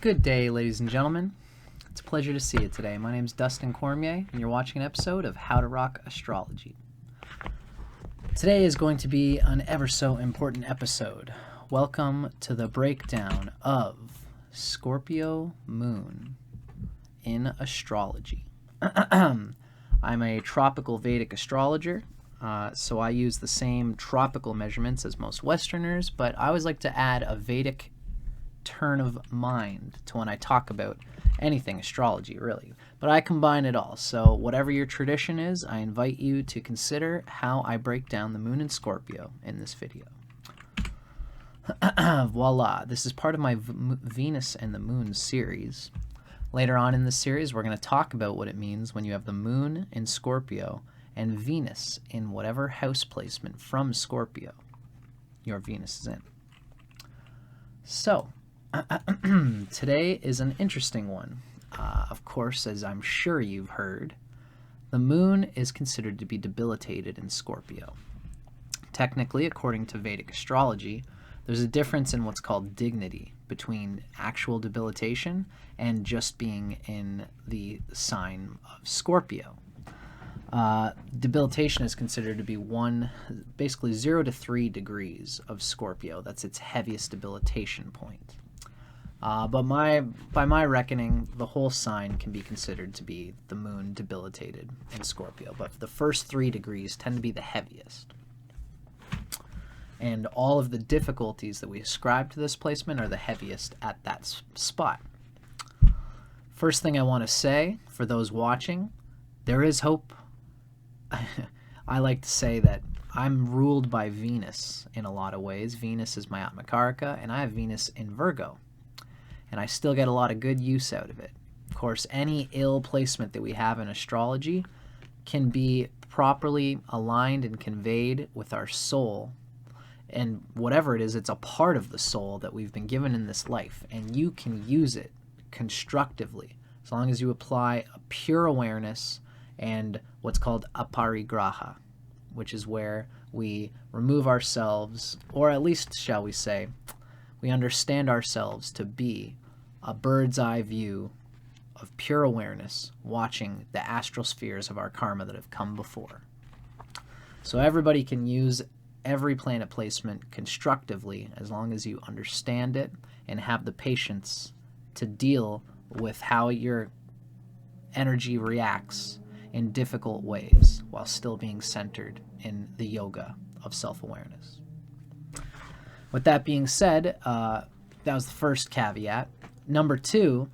Good day, ladies and gentlemen. It's a pleasure to see you today. My name is Dustin Cormier, and you're watching an episode of How to Rock Astrology. Today is going to be an ever so important episode. Welcome to the breakdown of Scorpio Moon in astrology. I'm a tropical Vedic astrologer, so I use the same tropical measurements as most Westerners, but I always like to add a Vedic turn of mind to when I talk about anything astrology, really. But I combine it all, so whatever your tradition is, I invite you to consider how I break down the moon in Scorpio in this video. Voila, this is part of my Venus and the Moon series. Later on in this series, we're going to talk about what it means when you have the moon in Scorpio and Venus in whatever house placement from Scorpio your Venus is in. So, today is an interesting one. Of course, as I'm sure you've heard, the moon is considered to be debilitated in Scorpio. Technically, according to Vedic astrology, there's a difference in what's called dignity between actual debilitation and just being in the sign of Scorpio. Debilitation is considered to be basically 0 to 3 degrees of Scorpio. That's its heaviest debilitation point. But by my reckoning, the whole sign can be considered to be the moon debilitated in Scorpio. But the first 3 degrees tend to be the heaviest. And all of the difficulties that we ascribe to this placement are the heaviest at that spot. First thing I want to say, for those watching, there is hope. I like to say that I'm ruled by Venus in a lot of ways. Venus is my Atmakaraka, and I have Venus in Virgo. And I still get a lot of good use out of it. Of course, any ill placement that we have in astrology can be properly aligned and conveyed with our soul. And whatever it is, it's a part of the soul that we've been given in this life. And you can use it constructively as long as you apply a pure awareness and what's called aparigraha, which is where we remove ourselves, or at least, shall we say, we understand ourselves to be a bird's eye view of pure awareness watching the astral spheres of our karma that have come before. So everybody can use every planet placement constructively as long as you understand it and have the patience to deal with how your energy reacts in difficult ways while still being centered in the yoga of self-awareness. With that being said, that was the first caveat. Number 2,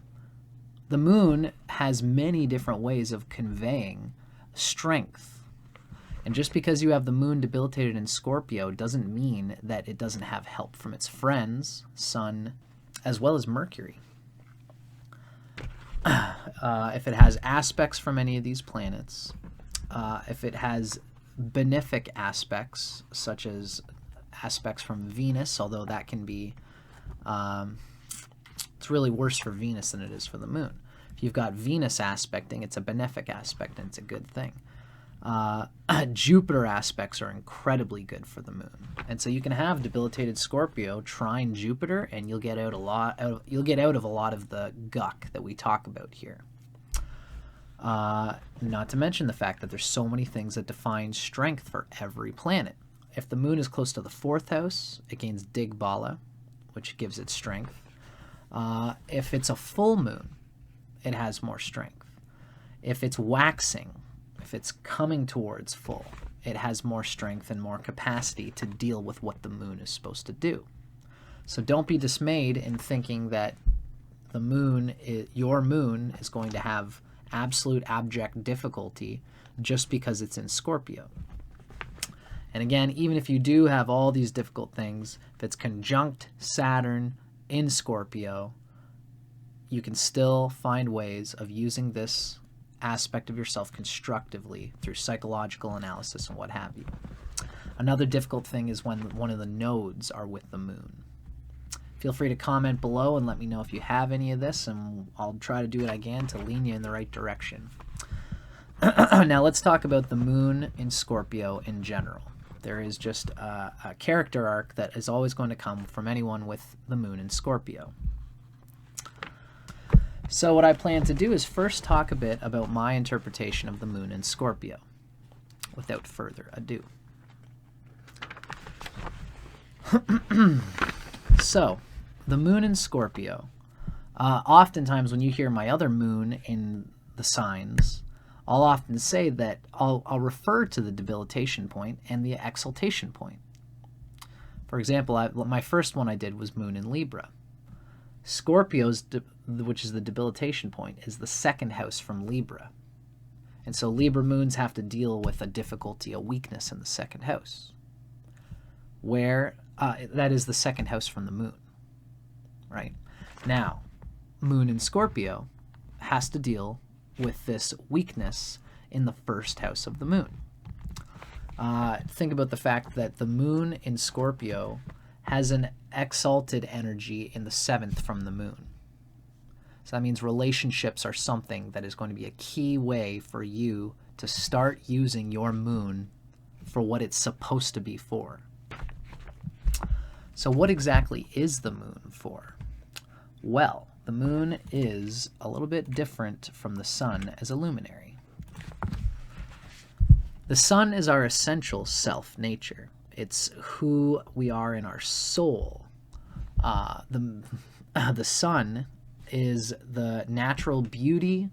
the moon has many different ways of conveying strength. And just because you have the moon debilitated in Scorpio doesn't mean that it doesn't have help from its friends, Sun, as well as Mercury. If it has aspects from any of these planets, if it has benefic aspects, such as aspects from Venus, although that can be, it's really worse for Venus than it is for the moon. If you've got Venus aspecting, it's a benefic aspect and it's a good thing. Jupiter aspects are incredibly good for the moon, and so you can have debilitated Scorpio trine Jupiter, and you'll get out a lot. You'll get out of a lot of the guck that we talk about here. Not to mention the fact that there's so many things that define strength for every planet. If the moon is close to the 4th house, it gains Digbala, which gives it strength. If it's a full moon, it has more strength. If it's waxing, if it's coming towards full, it has more strength and more capacity to deal with what the moon is supposed to do. So don't be dismayed in thinking that the moon, your moon, is going to have absolute abject difficulty just because it's in Scorpio. And again, even if you do have all these difficult things, if it's conjunct Saturn in Scorpio, you can still find ways of using this aspect of yourself constructively through psychological analysis and what have you. Another difficult thing is when one of the nodes are with the moon. Feel free to comment below and let me know if you have any of this, and I'll try to do what I can to lean you in the right direction. Now let's talk about the moon in Scorpio in general. There is just a character arc that is always going to come from anyone with the moon in Scorpio. So what I plan to do is first talk a bit about my interpretation of the moon in Scorpio, without further ado. So, the moon in Scorpio. Oftentimes when you hear my other moon in the signs, I'll often say that I'll refer to the debilitation point and the exaltation point. For example, my first one I did was moon in Libra. Scorpio's, which is the debilitation point, is the second house from Libra. And so Libra moons have to deal with a difficulty, a weakness in the second house, where that is the second house from the moon, right? Now, moon in Scorpio has to deal with this weakness in the first house of the moon. Think about the fact that the moon in Scorpio has an exalted energy in the 7th from the moon. So that means relationships are something that is going to be a key way for you to start using your moon for what it's supposed to be for. So what exactly is the moon for? Well, the moon is a little bit different from the sun as a luminary. The sun is our essential self nature. It's who we are in our soul. The sun is the natural beauty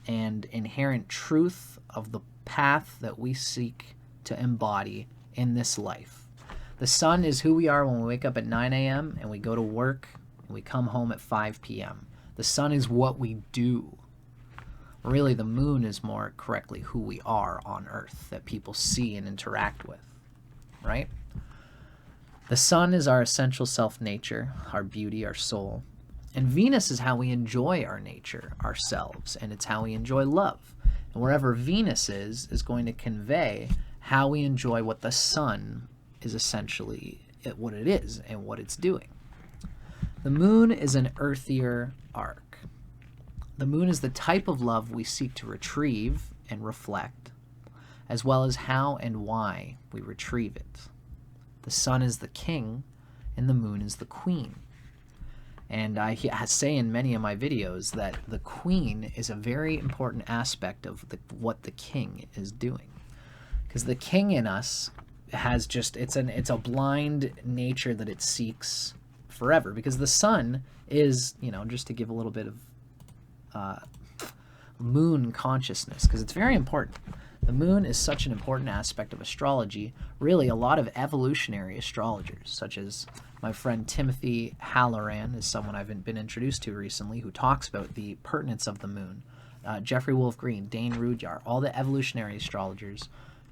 and inherent truth of the path that we seek to embody in this life. The sun is who we are when we wake up at 9 a.m. and we go to work and we come home at 5 p.m. The sun is what we do. Really, the moon is more correctly who we are on Earth, that people see and interact with, right? The sun is our essential self-nature, our beauty, our soul. And Venus is how we enjoy our nature, ourselves, and it's how we enjoy love. And wherever Venus is going to convey how we enjoy what the sun is essentially, what it is and what it's doing. The moon is an earthier arc. The moon is the type of love we seek to retrieve and reflect, as well as how and why we retrieve it. The sun is the king, and the moon is the queen. And I say in many of my videos that the queen is a very important aspect of what the king is doing. Because the king in us has just, it's a blind nature that it seeks forever. Because the sun is, just to give a little bit of moon consciousness, because it's very important. The moon is such an important aspect of astrology. Really, a lot of evolutionary astrologers, such as my friend Timothy Halloran, is someone I've been introduced to recently, who talks about the pertinence of the moon. Jeffrey Wolf Green, Dane Rudyard, all the evolutionary astrologers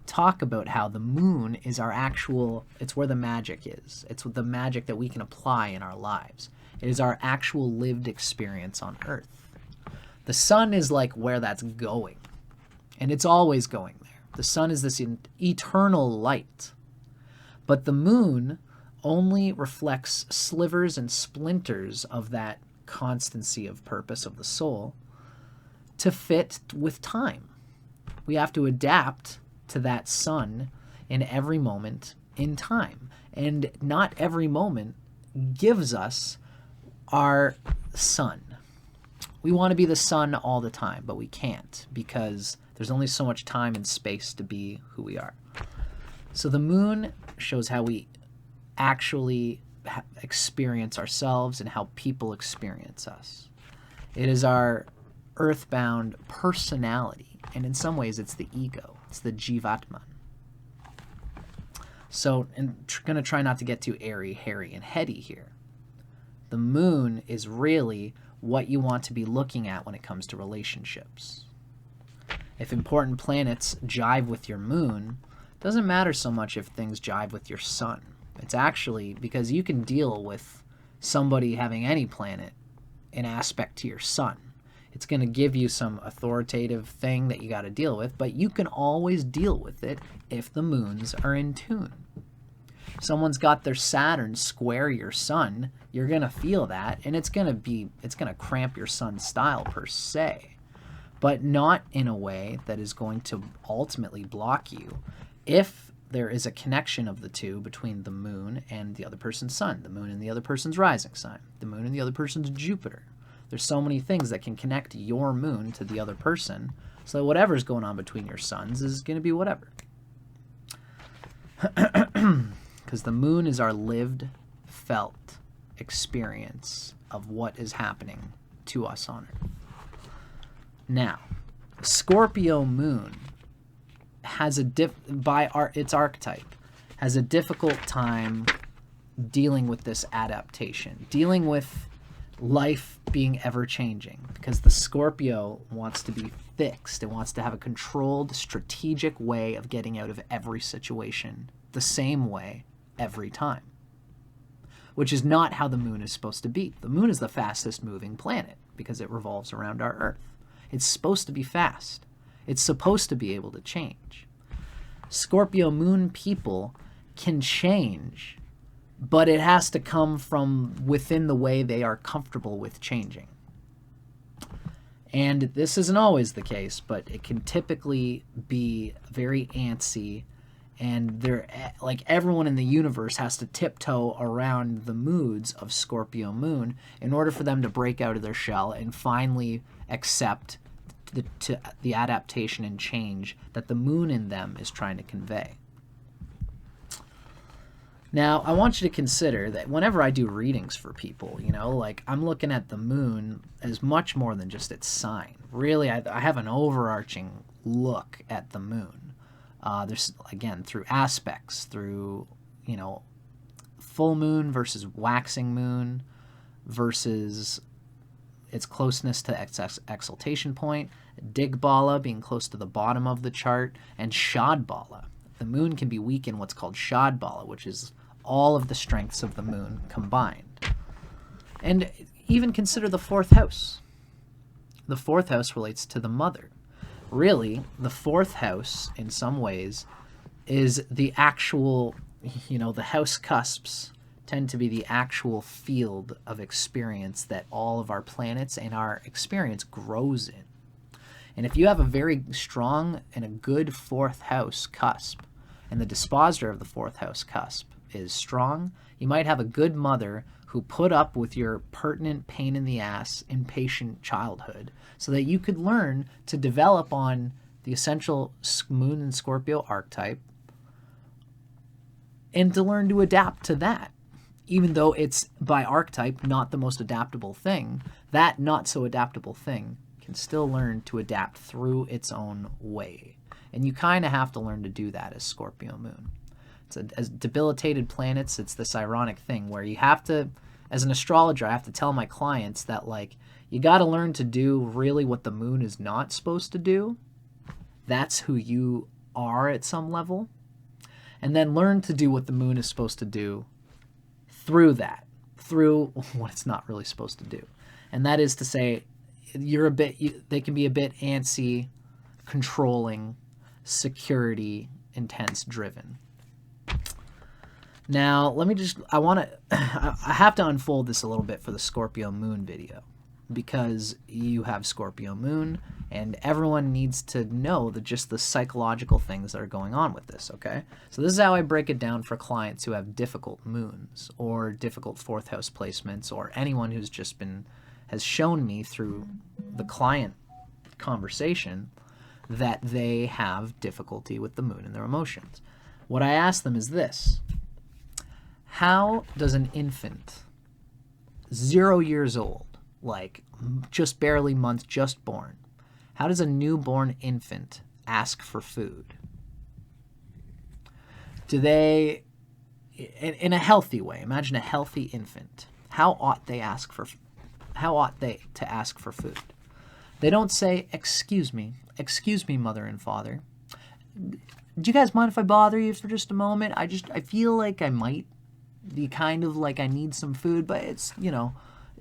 talk about how the moon is our actual, it's where the magic is. It's the magic that we can apply in our lives. It is our actual lived experience on Earth. The sun is like where that's going. And it's always going there. The sun is this eternal light. But the moon only reflects slivers and splinters of that constancy of purpose of the soul to fit with time. We have to adapt to that sun in every moment in time. And not every moment gives us our sun. We want to be the sun all the time, but we can't, because there's only so much time and space to be who we are. So the moon shows how we actually experience ourselves and how people experience us. It is our earthbound personality, and in some ways it's the ego. It's the jivatman. So, I'm going to try not to get too airy, hairy, and heady here. The moon is really what you want to be looking at when it comes to relationships. If important planets jive with your moon, it doesn't matter so much if things jive with your sun. It's actually because you can deal with somebody having any planet in aspect to your sun. It's going to give you some authoritative thing that you got to deal with, but you can always deal with it if the moons are in tune. Someone's got their Saturn square your sun, you're going to feel that, and it's going to cramp your sun's style per se, but not in a way that is going to ultimately block you if there is a connection of the two between the moon and the other person's sun, the moon and the other person's rising sign, the moon and the other person's Jupiter. There's so many things that can connect your moon to the other person, so that whatever's going on between your suns is going to be whatever. Because the moon is our lived, felt experience of what is happening to us on Earth. Now, Scorpio moon has its archetype, has a difficult time dealing with this adaptation, dealing with life being ever-changing, because the Scorpio wants to be fixed. It wants to have a controlled, strategic way of getting out of every situation the same way every time, which is not how the moon is supposed to be. The moon is the fastest moving planet because it revolves around our Earth. It's supposed to be fast. It's supposed to be able to change. Scorpio moon people can change, but it has to come from within the way they are comfortable with changing. And this isn't always the case, but it can typically be very antsy, and they're like everyone in the universe has to tiptoe around the moods of Scorpio moon in order for them to break out of their shell and finally accept the adaptation and change that the moon in them is trying to convey. Now, I want you to consider that whenever I do readings for people, like I'm looking at the moon as much more than just its sign. Really, I have an overarching look at the moon. There's, again, through aspects, through, full moon versus waxing moon versus its closeness to exaltation point, Digbala being close to the bottom of the chart, and Shadbala. The moon can be weak in what's called Shadbala, which is all of the strengths of the moon combined. And even consider the fourth house. The fourth house relates to the mother. Really, the fourth house, in some ways, is the actual, the house cusps tend to be the actual field of experience that all of our planets and our experience grows in. And if you have a very strong and a good fourth house cusp, and the dispositor of the fourth house cusp is strong, you might have a good mother who put up with your pertinent pain in the ass, impatient childhood, so that you could learn to develop on the essential moon and Scorpio archetype and to learn to adapt to that. Even though it's by archetype not the most adaptable thing, that not so adaptable thing can still learn to adapt through its own way. And you kind of have to learn to do that as Scorpio moon. As debilitated planets, it's this ironic thing where you have to, as an astrologer, I have to tell my clients that, you got to learn to do really what the moon is not supposed to do. That's who you are at some level. And then learn to do what the moon is supposed to do through what it's not really supposed to do. And that is to say, they can be a bit antsy, controlling, security, intense, driven. Now, I have to unfold this a little bit for the Scorpio moon video, because you have Scorpio moon, and everyone needs to know just the psychological things that are going on with this, okay? So this is how I break it down for clients who have difficult moons or difficult fourth house placements, or anyone who's has shown me through the client conversation that they have difficulty with the moon and their emotions. What I ask them is this: how does an infant, 0 years old, just barely months, just born, how does a newborn infant ask for food? Do they, in a healthy way, imagine a healthy infant, how ought they to ask for food? They don't say, excuse me, mother and father. Do you guys mind if I bother you for just a moment? I feel like I might be kind of I need some food, but it's,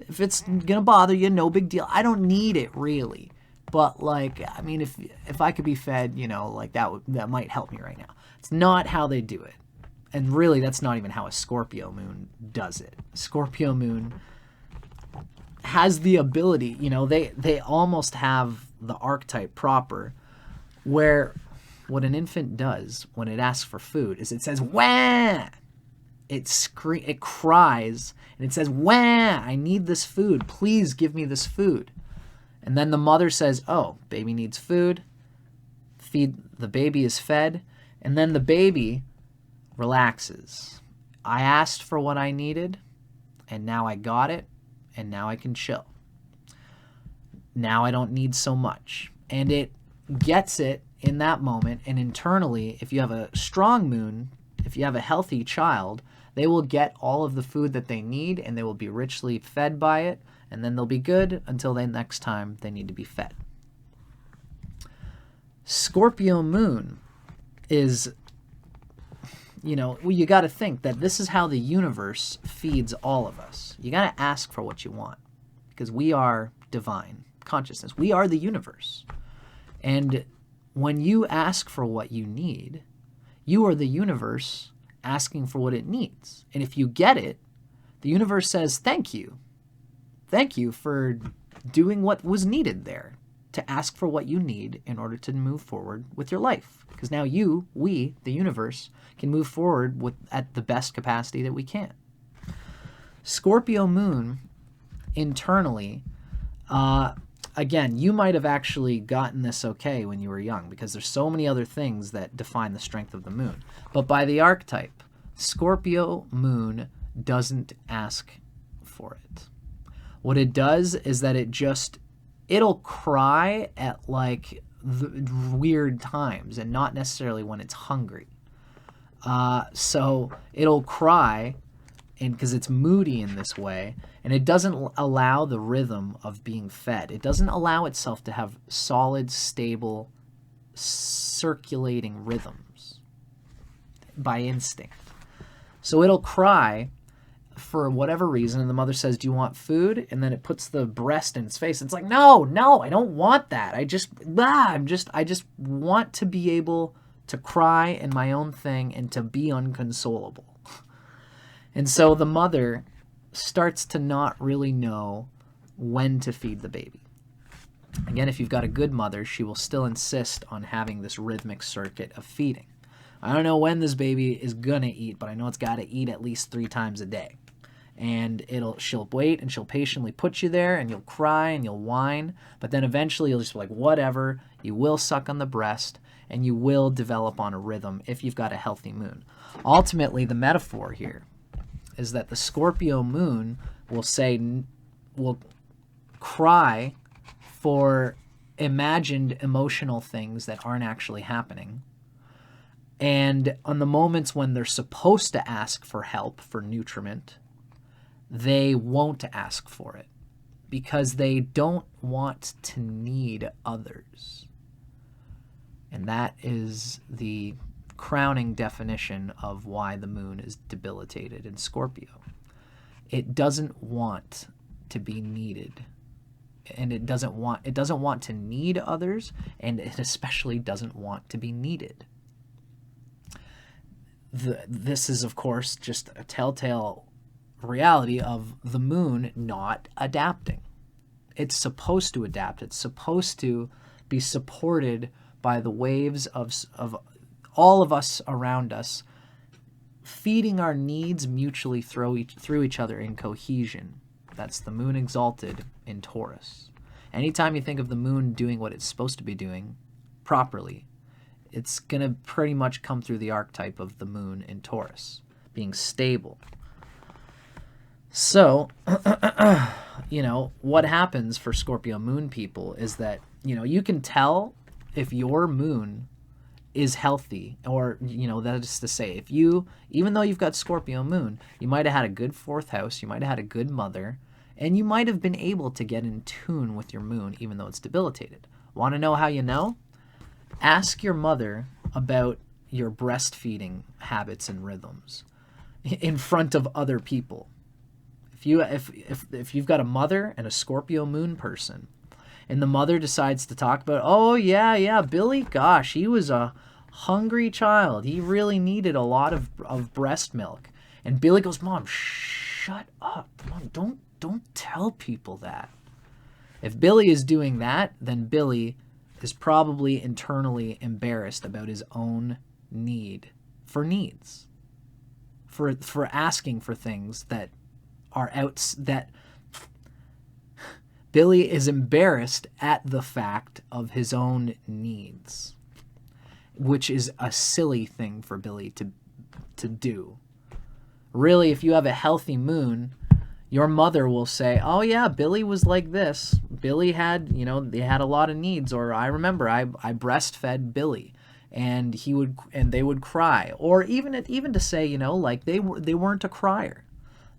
if it's gonna bother you, no big deal. I don't need it really, but if I could be fed, that might help me right now. It's not how they do it, and really that's not even how a Scorpio moon does it. Scorpio moon has the ability, they almost have the archetype proper, where what an infant does when it asks for food is it says wah. it cries, and it says, "Wah! I need this food. Please give me this food." And then the mother says, "Oh, baby needs food." The baby is fed, and then the baby relaxes. I asked for what I needed, and now I got it, and now I can chill. Now I don't need so much. And it gets it in that moment, and internally, if you have a strong moon, if you have a healthy child, they will get all of the food that they need, and they will be richly fed by it, and then they'll be good until the next time they need to be fed. Scorpio moon is, you got to think that this is how the universe feeds all of us. You got to ask for what you want, because we are divine consciousness. We are the universe. And when you ask for what you need, you are the universe asking for what it needs. And if you get it, the universe says, thank you. Thank you for doing what was needed there to ask for what you need in order to move forward with your life. Because now we, the universe, can move forward at the best capacity that we can. Scorpio moon, internally, again, you might have actually gotten this okay when you were young, because there's so many other things that define the strength of the moon. But by the archetype, Scorpio moon doesn't ask for it. What it does is that it'll cry at like the weird times, and not necessarily when it's hungry. So it'll cry, and because it's moody in this way, and it doesn't allow the rhythm of being fed. It doesn't allow itself to have solid, stable, circulating rhythms by instinct. So it'll cry for whatever reason, and the mother says, "Do you want food?" And then it puts the breast in its face. It's like, no, I don't want that. I just want to be able to cry in my own thing and to be unconsolable. And so the mother starts to not really know when to feed the baby. Again, if you've got a good mother, she will still insist on having this rhythmic circuit of feeding. I don't know when this baby is gonna eat, but I know it's got to eat at least 3 times a day. And she'll wait, and she'll patiently put you there, and you'll cry and you'll whine, but then eventually you'll just be like, whatever. You will suck on the breast, and you will develop on a rhythm if you've got a healthy moon. Ultimately, the metaphor here is that the Scorpio moon will cry for imagined emotional things that aren't actually happening. And on the moments when they're supposed to ask for help, for nutriment, they won't ask for it because they don't want to need others. And that is the crowning definition of why the moon is debilitated in Scorpio. It doesn't want to be needed, and it doesn't want to need others, and it especially doesn't want to be needed. This is, of course, just a telltale reality of the moon not adapting. It's supposed to adapt. It's supposed to be supported by the waves of all of us around us, feeding our needs mutually through each other in cohesion. That's the moon exalted in Taurus. Anytime you think of the moon doing what it's supposed to be doing properly, it's going to pretty much come through the archetype of the moon in Taurus, being stable. So, what happens for Scorpio moon people is that, you can tell if your moon is healthy, or, that is to say, even though you've got Scorpio moon, you might have had a good 4th house, you might have had a good mother, and you might have been able to get in tune with your moon, even though it's debilitated. Want to know how you know? Ask your mother about your breastfeeding habits and rhythms in front of other people. If you've got a mother and a Scorpio moon person, and the mother decides to talk about, oh yeah, Billy, gosh, he was a hungry child. He really needed a lot of breast milk. And Billy goes, Mom, shut up. Mom, don't tell people that. If Billy is doing that, then Billy is probably internally embarrassed about his own need for needs. for asking for things that are that Billy is embarrassed at the fact of his own needs, which is a silly thing for Billy to do. Really, if you have a healthy moon, your mother will say, oh yeah, Billy was like this. Billy had, they had a lot of needs. Or I remember I breastfed Billy and they would cry. Or even to say, like they weren't a crier.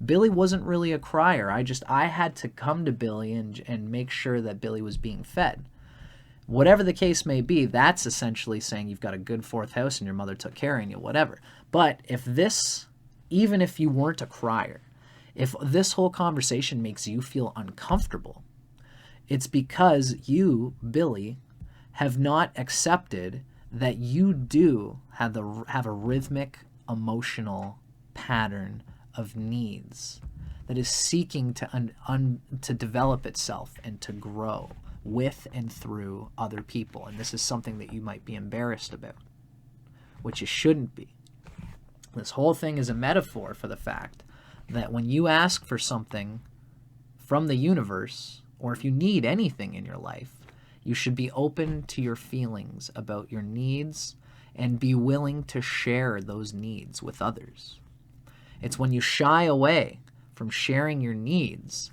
Billy wasn't really a crier. I had to come to Billy and make sure that Billy was being fed. Whatever the case may be, that's essentially saying you've got a good fourth house and your mother took care of you, whatever. But even if you weren't a crier, if this whole conversation makes you feel uncomfortable, it's because you, Billy, have not accepted that you do have a rhythmic, emotional pattern of needs that is seeking to develop itself and to grow with and through other people. And this is something that you might be embarrassed about, which you shouldn't be. This whole thing is a metaphor for the fact that when you ask for something from the universe, or if you need anything in your life, you should be open to your feelings about your needs and be willing to share those needs with others. It's when you shy away from sharing your needs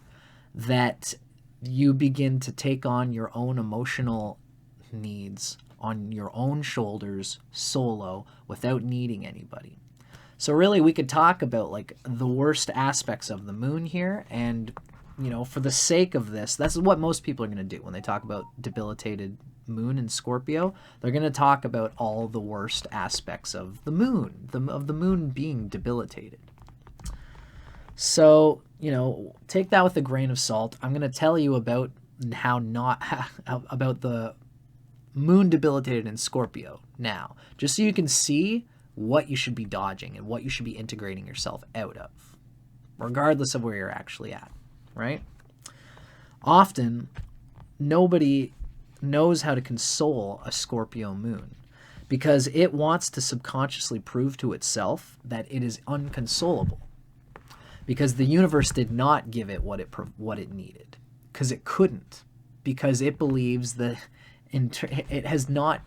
that you begin to take on your own emotional needs on your own shoulders, solo, without needing anybody. So really, we could talk about like the worst aspects of the moon here, and for the sake of this, that's what most people are going to do when they talk about debilitated moon in Scorpio. They're going to talk about all the worst aspects of the moon, of the moon being debilitated. So, take that with a grain of salt. I'm going to tell you about about the moon debilitated in Scorpio now, just so you can see what you should be dodging and what you should be integrating yourself out of, regardless of where you're actually at, right? Often, nobody knows how to console a Scorpio moon because it wants to subconsciously prove to itself that it is unconsolable, because the universe did not give it what it needed, because it couldn't, because it believes that it has not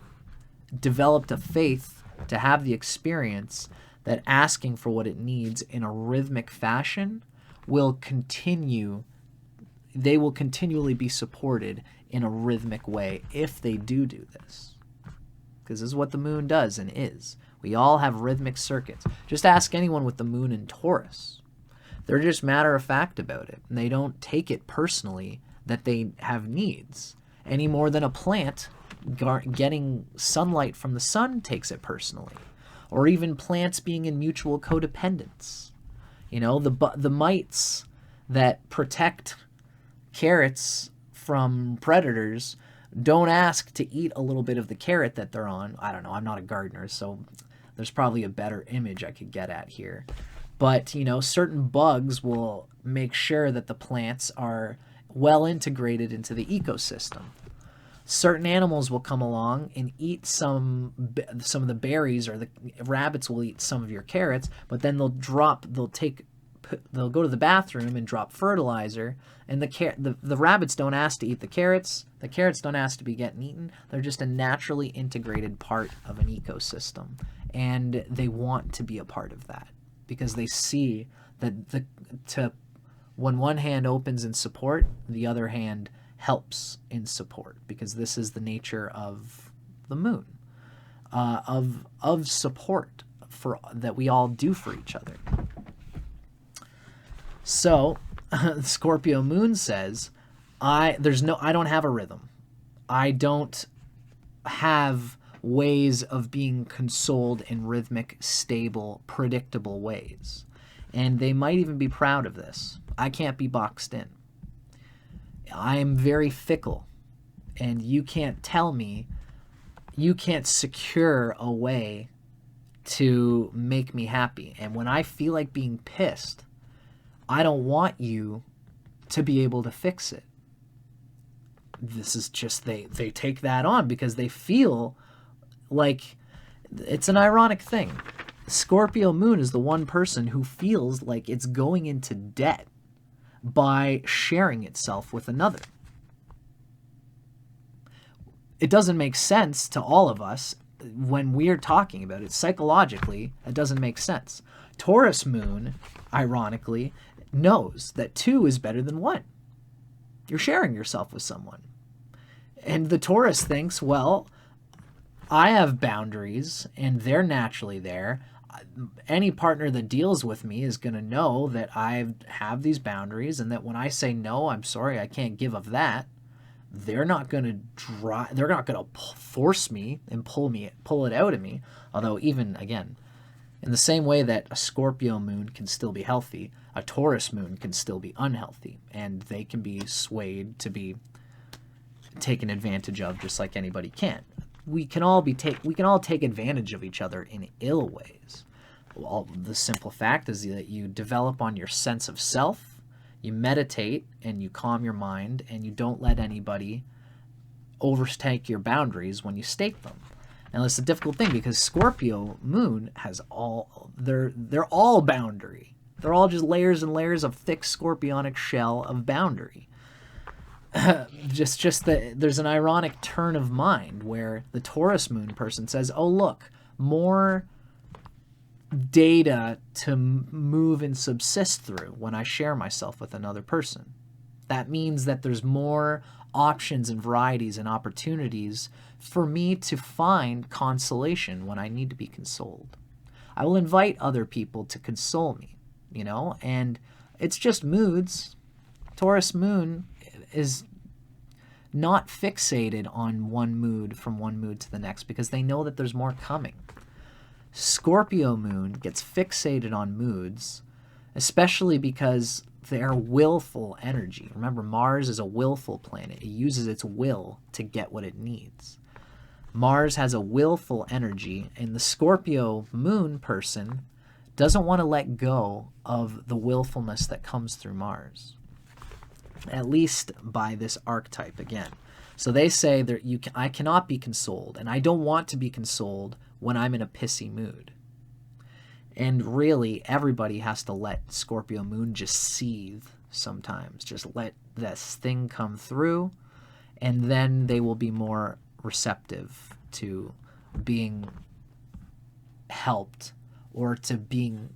developed a faith to have the experience that asking for what it needs in a rhythmic fashion they will continually be supported in a rhythmic way if they do this. Because this is what the moon does and is. We all have rhythmic circuits. Just ask anyone with the moon in Taurus. They're just matter of fact about it, and they don't take it personally that they have needs any more than a plant getting sunlight from the sun takes it personally, or even plants being in mutual codependence. The mites that protect carrots from predators don't ask to eat a little bit of the carrot that they're on. I don't know, I'm not a gardener, so there's probably a better image I could get at here. But, certain bugs will make sure that the plants are well integrated into the ecosystem. Certain animals will come along and eat some of the berries, or the rabbits will eat some of your carrots, but then they'll go to the bathroom and drop fertilizer, and the rabbits don't ask to eat the carrots don't ask to be getting eaten. They're just a naturally integrated part of an ecosystem, and they want to be a part of that because they see that when one hand opens in support, the other hand helps in support, because this is the nature of the moon, of support that we all do for each other. So Scorpio moon says, I don't have a rhythm. I don't have ways of being consoled in rhythmic, stable, predictable ways. And they might even be proud of this. I can't be boxed in. I am very fickle, and you can't secure a way to make me happy. And when I feel like being pissed, I don't want you to be able to fix it. This is just, they take that on because they feel like it's an ironic thing. Scorpio moon is the one person who feels like it's going into debt by sharing itself with another. It doesn't make sense to all of us when we're talking about it. Psychologically, it doesn't make sense. Taurus moon, ironically, knows that 2 is better than 1. You're sharing yourself with someone. And the Taurus thinks, well, I have boundaries and they're naturally there. Any partner that deals with me is going to know that I have these boundaries, and that when I say no, I'm sorry, I can't give of that, they're not going to force me and pull it out of me. Although, even again, in the same way that a Scorpio moon can still be healthy, a Taurus moon can still be unhealthy, and they can be swayed to be taken advantage of just like anybody can. We can all take advantage of each other in ill ways. Well, the simple fact is that you develop on your sense of self, you meditate, and you calm your mind, and you don't let anybody overtake your boundaries when you state them. Now, it's a difficult thing because Scorpio moon has they're all boundary. They're all just layers and layers of thick scorpionic shell of boundary. just that there's an ironic turn of mind where the Taurus moon person says, oh, look, more data to move and subsist through when I share myself with another person. That means that there's more options and varieties and opportunities for me to find consolation when I need to be consoled. I will invite other people to console me, and it's just moods. Taurus moon is not fixated on one mood from one mood to the next because they know that there's more coming. Scorpio moon gets fixated on moods, especially because they're willful energy. Remember, Mars is a willful planet. It uses its will to get what it needs. Mars has a willful energy, and the Scorpio moon person doesn't want to let go of the willfulness that comes through Mars, at least by this archetype again. So they say that I cannot be consoled, and I don't want to be consoled when I'm in a pissy mood. And really, everybody has to let Scorpio moon just seethe sometimes. Just let this thing come through, and then they will be more receptive to being helped or to being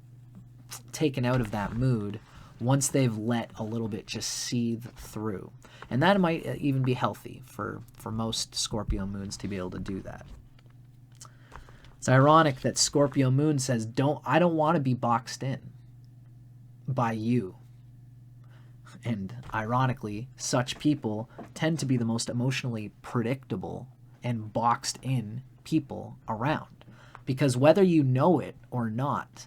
taken out of that mood once they've let a little bit just seethe through. And that might even be healthy for most Scorpio moons to be able to do that. It's ironic that Scorpio moon says, I don't want to be boxed in by you. And ironically, such people tend to be the most emotionally predictable and boxed in people around. Because whether you know it or not,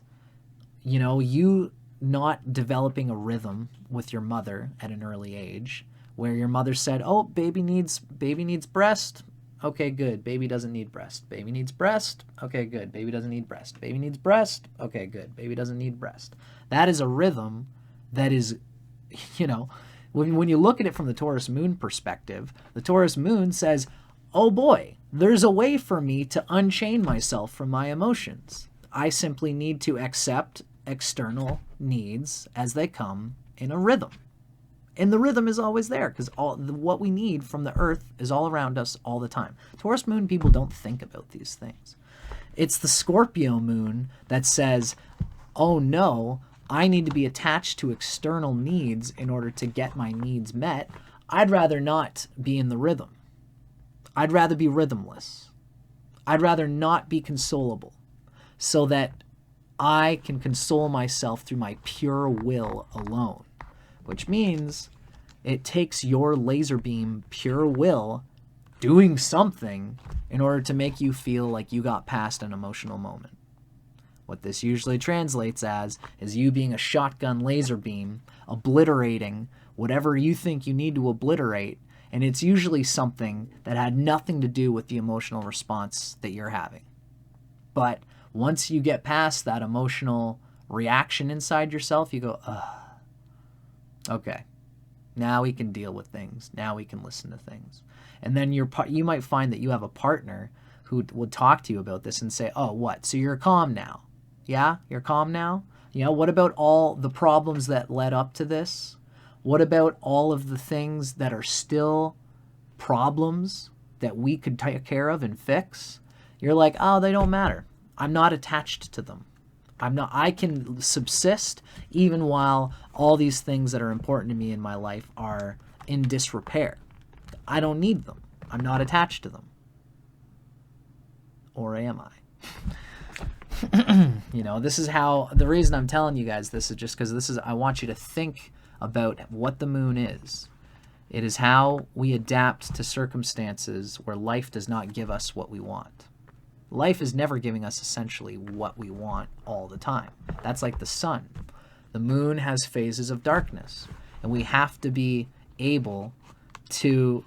you not developing a rhythm with your mother at an early age, where your mother said, oh, baby needs breast. Okay, good. Baby doesn't need breast. Baby needs breast. Okay, good. Baby doesn't need breast. Baby needs breast. Okay, good. Baby doesn't need breast. That is a rhythm that is, when you look at it from the Taurus moon perspective, the Taurus moon says, oh boy, there's a way for me to unchain myself from my emotions. I simply need to accept external needs as they come in a rhythm. And the rhythm is always there because what we need from the earth is all around us all the time. Taurus moon people don't think about these things. It's the Scorpio moon that says, oh no, I need to be attached to external needs in order to get my needs met. I'd rather not be in the rhythm. I'd rather be rhythmless. I'd rather not be consolable so that I can console myself through my pure will alone. Which means it takes your laser beam pure will doing something in order to make you feel like you got past an emotional moment. What this usually translates as is you being a shotgun laser beam, obliterating whatever you think you need to obliterate, and it's usually something that had nothing to do with the emotional response that you're having. But once you get past that emotional reaction inside yourself, you go, ugh. Okay, now we can deal with things. Now we can listen to things. And then you might find that you have a partner who would talk to you about this and say, oh, what? So you're calm now. Yeah, you're calm now? You know, what about all the problems that led up to this? What about all of the things that are still problems that we could take care of and fix? You're like, oh, they don't matter. I'm not attached to them. I can subsist even while all these things that are important to me in my life are in disrepair. I don't need them. I'm not attached to them. Or am I? You know, this is how, the reason I'm telling you guys this is just because I want you to think about what the moon is. It is how we adapt to circumstances where life does not give us what we want. Life is never giving us essentially what we want all the time. That's like the sun. The moon has phases of darkness, and we have to be able to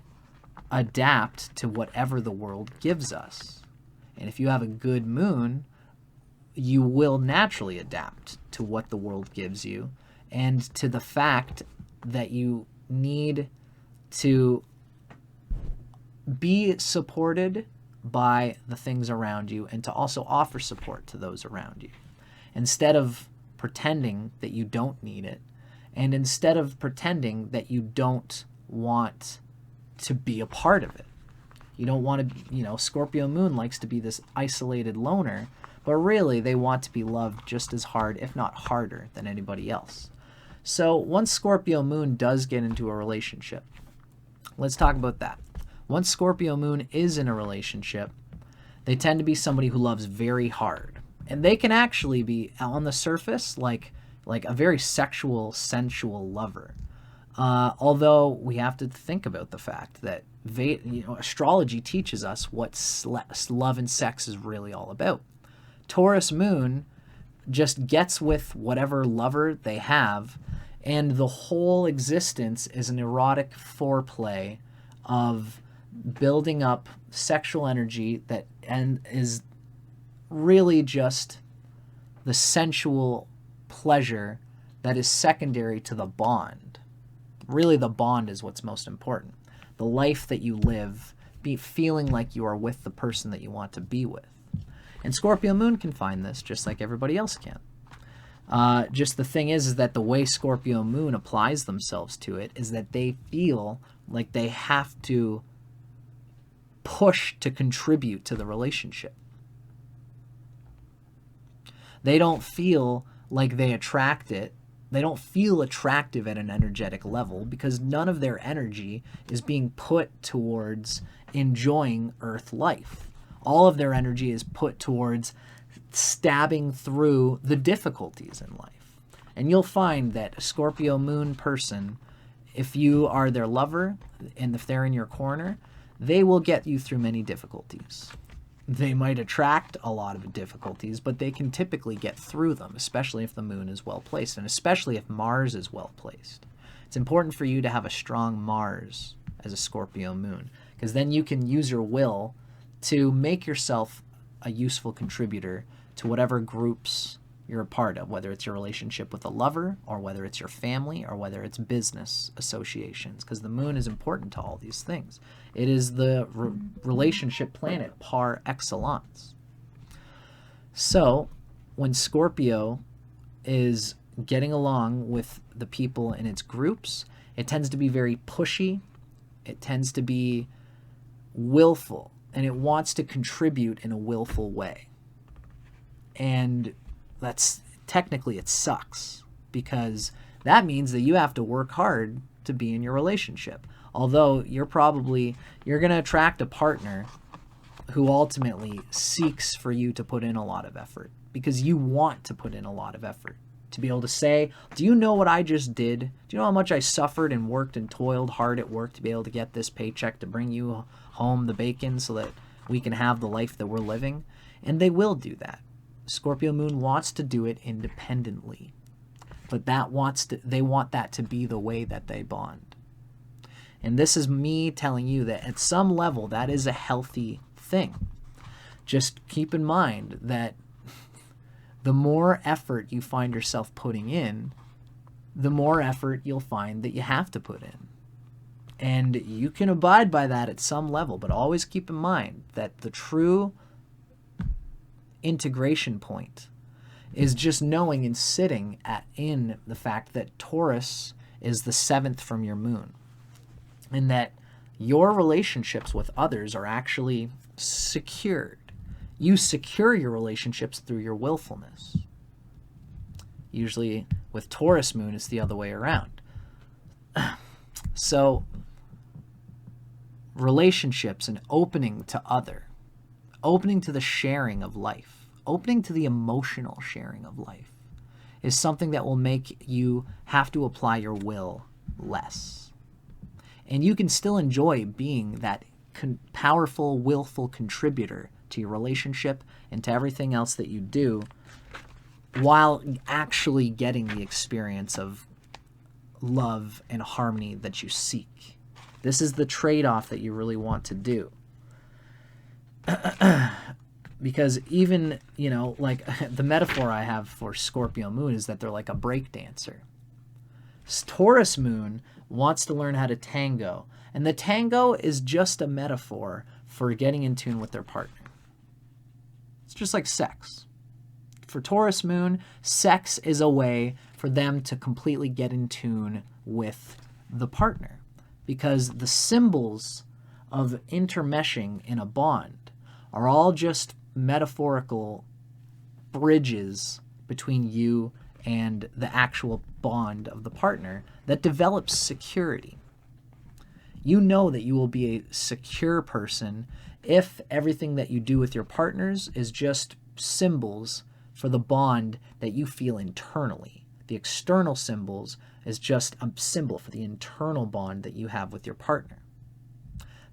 adapt to whatever the world gives us. And if you have a good moon, you will naturally adapt to what the world gives you and to the fact that you need to be supported by the things around you and to also offer support to those around you. Instead of pretending that you don't need it, and instead of pretending that you don't want to be a part of it. You don't want to, you know, Scorpio moon likes to be this isolated loner, but really they want to be loved just as hard, if not harder, than anybody else. So once Scorpio moon does get into a relationship, let's talk about that. Once Scorpio moon is in a relationship, they tend to be somebody who loves very hard. And they can actually be, on the surface, like a very sexual, sensual lover. Although we have to think about the fact that astrology teaches us what love and sex is really all about. Taurus moon just gets with whatever lover they have, and the whole existence is an erotic foreplay of building up sexual energy that is really just the sensual pleasure that is secondary to the bond. Really, the bond is what's most important. The life that you live, feeling like you are with the person that you want to be with. And Scorpio moon can find this just like everybody else can. Just the thing is that the way Scorpio moon applies themselves to it is that they feel like they have to push to contribute to the relationship. They don't feel like they attract it. They don't feel attractive at an energetic level because none of their energy is being put towards enjoying Earth life. All of their energy is put towards stabbing through the difficulties in life. And you'll find that a Scorpio moon person, if you are their lover and if they're in your corner, they will get you through many difficulties. They might attract a lot of difficulties, but they can typically get through them, especially if the moon is well placed, and especially if Mars is well placed. It's important for you to have a strong Mars as a Scorpio moon, because then you can use your will to make yourself a useful contributor to whatever groups you're a part of, whether it's your relationship with a lover, or whether it's your family, or whether it's business associations, because the moon is important to all these things. It is the relationship planet par excellence. So when Scorpio is getting along with the people in its groups, it tends to be very pushy, it tends to be willful, and it wants to contribute in a willful way. And that's technically, it sucks, because that means that you have to work hard to be in your relationship. Although you're going to attract a partner who ultimately seeks for you to put in a lot of effort, because you want to put in a lot of effort to be able to say, do you know what I just did? Do you know how much I suffered and worked and toiled hard at work to be able to get this paycheck to bring you home the bacon so that we can have the life that we're living? And they will do that. Scorpio moon wants to do it independently, but they want that to be the way that they bond. And this is me telling you that at some level that is a healthy thing. Just keep in mind that the more effort you find yourself putting in, the more effort you'll find that you have to put in. And you can abide by that at some level, but always keep in mind that the true integration point is just knowing and sitting in the fact that Taurus is the 7th from your moon, and that your relationships with others are actually secured. You secure your relationships through your willfulness. Usually with Taurus moon, it's the other way around. So relationships and opening to opening to the sharing of life, opening to the emotional sharing of life is something that will make you have to apply your will less. And you can still enjoy being that powerful, willful contributor to your relationship and to everything else that you do, while actually getting the experience of love and harmony that you seek. This is the trade-off that you really want to do. Because even, like the metaphor I have for Scorpio moon is that they're like a break dancer. Taurus moon wants to learn how to tango, and the tango is just a metaphor for getting in tune with their partner. It's just like sex. For Taurus moon, sex is a way for them to completely get in tune with the partner, because the symbols of intermeshing in a bond are all just metaphorical bridges between you and the actual bond of the partner that develops security. You know that you will be a secure person if everything that you do with your partners is just symbols for the bond that you feel internally. The external symbols is just a symbol for the internal bond that you have with your partner.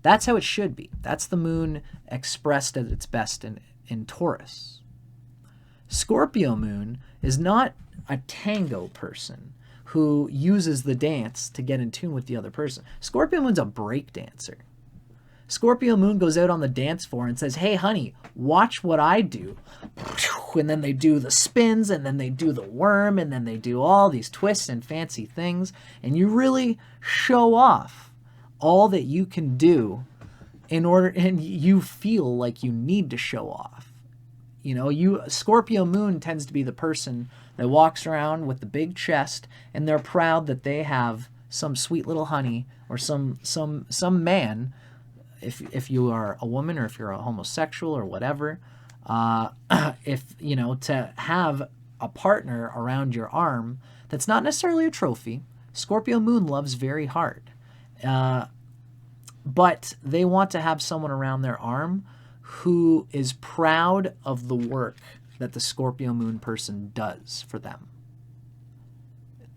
That's how it should be. That's the moon expressed at its best in Taurus. Scorpio moon is not a tango person who uses the dance to get in tune with the other person. Scorpio moon's a break dancer. Scorpio moon goes out on the dance floor and says, hey, honey, watch what I do. And then they do the spins, and then they do the worm, and then they do all these twists and fancy things. And you really show off all that you can do and you feel like you need to show off. Scorpio moon tends to be the person that walks around with the big chest, and they're proud that they have some sweet little honey or some man, if you are a woman or if you're a homosexual or whatever, to have a partner around your arm that's not necessarily a trophy. Scorpio moon loves very hard. But they want to have someone around their arm who is proud of the work that the Scorpio moon person does for them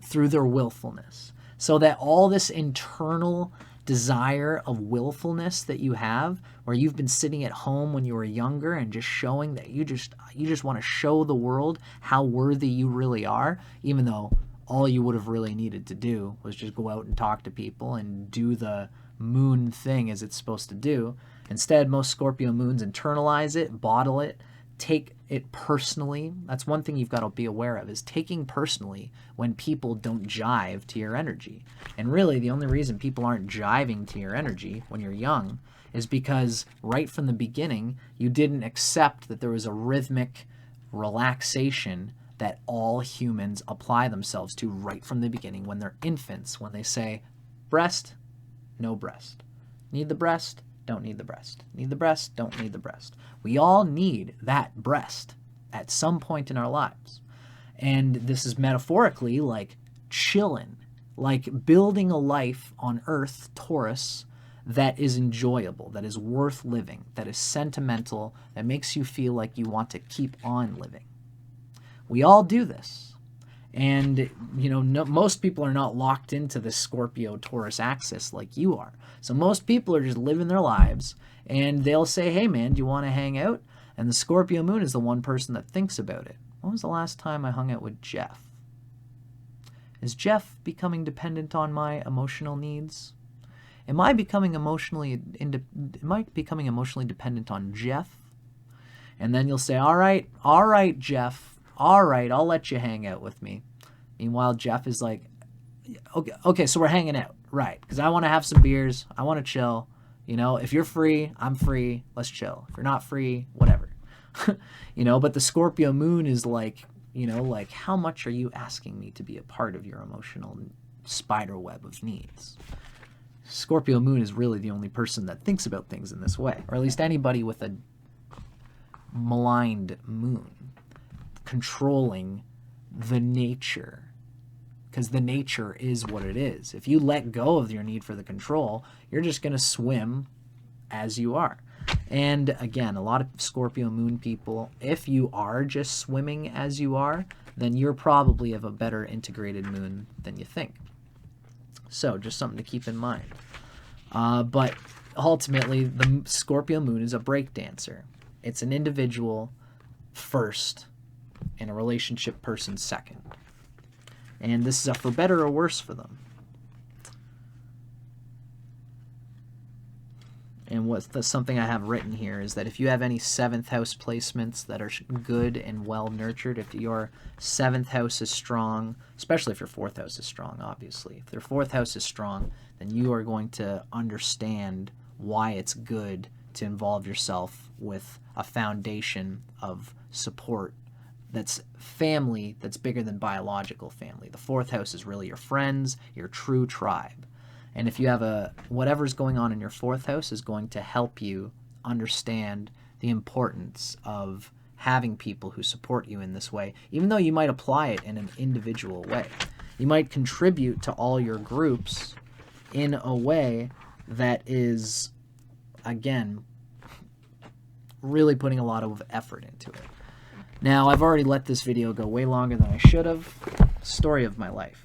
through their willfulness. So that all this internal desire of willfulness that you have, where you've been sitting at home when you were younger and just showing that you just want to show the world how worthy you really are, even though all you would have really needed to do was just go out and talk to people and do the moon thing as it's supposed to do. Instead, most Scorpio moons internalize it, bottle it, take it personally. That's one thing you've got to be aware of, is taking personally when people don't jive to your energy. And really, the only reason people aren't jiving to your energy when you're young is because right from the beginning, you didn't accept that there was a rhythmic relaxation that all humans apply themselves to right from the beginning when they're infants, when they say, breast, no breast. Need the breast? Don't need the breast. Need the breast? Don't need the breast. We all need that breast at some point in our lives. And this is metaphorically like chilling, like building a life on Earth, Taurus, that is enjoyable, that is worth living, that is sentimental, that makes you feel like you want to keep on living. We all do this. And, most people are not locked into the Scorpio-Taurus axis like you are. So most people are just living their lives, and they'll say, hey, man, do you want to hang out? And the Scorpio moon is the one person that thinks about it. When was the last time I hung out with Jeff? Is Jeff becoming dependent on my emotional needs? Am I becoming emotionally dependent on Jeff? And then you'll say, all right, Jeff. All right, I'll let you hang out with me. Meanwhile, Jeff is like, okay, so we're hanging out, right? Because I want to have some beers. I want to chill. If you're free, I'm free. Let's chill. If you're not free, whatever. But the Scorpio moon is like You know, like, how much are you asking me to be a part of your emotional spider web of needs? Scorpio moon is really the only person that thinks about things in this way, or at least anybody with a maligned moon, controlling the nature, because the nature is what it is. If you let go of your need for the control, you're just going to swim as you are. And again, a lot of Scorpio moon people, if you are just swimming as you are, then you're probably of a better integrated moon than you think. So just something to keep in mind. But ultimately, the Scorpio moon is a breakdancer. It's an individual first and a relationship person second. And this is a for better or worse for them. And something I have written here is that if you have any 7th house placements that are good and well nurtured, if your 7th house is strong, especially if your 4th house is strong, obviously. If your 4th house is strong, then you are going to understand why it's good to involve yourself with a foundation of support that's family, that's bigger than biological family. The 4th house is really your friends, your true tribe. And if you have whatever's going on in your 4th house is going to help you understand the importance of having people who support you in this way, even though you might apply it in an individual way. You might contribute to all your groups in a way that is, again, really putting a lot of effort into it. Now, I've already let this video go way longer than I should have. Story of my life.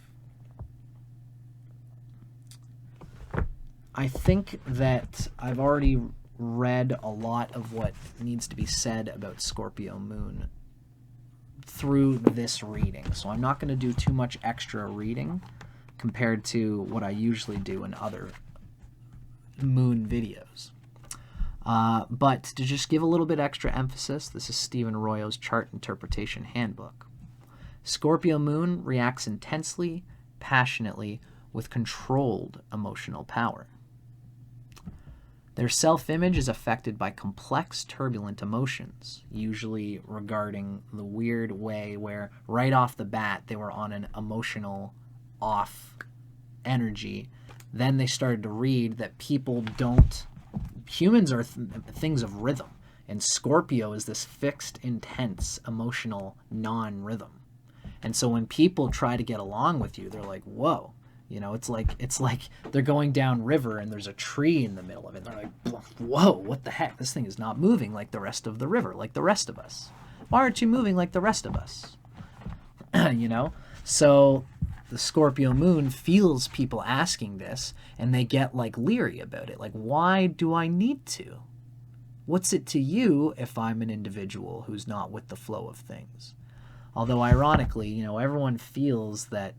I think that I've already read a lot of what needs to be said about Scorpio moon through this reading, so I'm not going to do too much extra reading compared to what I usually do in other moon videos. But to just give a little bit extra emphasis, this is Stephen Royo's Chart Interpretation Handbook. Scorpio moon reacts intensely, passionately, with controlled emotional power. Their self-image is affected by complex, turbulent emotions, usually regarding the weird way where right off the bat they were on an emotional off energy. Then they started to read that people don't... Humans are things of rhythm, and Scorpio is this fixed, intense, emotional non-rhythm. And so when people try to get along with you, they're like, whoa. You know, it's like they're going down river and there's a tree in the middle of it. They're like, whoa, what the heck? This thing is not moving like the rest of the river, like the rest of us. Why aren't you moving like the rest of us? You know? So the Scorpio moon feels people asking this and they get like leery about it. Like, why do I need to? What's it to you if I'm an individual who's not with the flow of things? Although ironically, you know, everyone feels that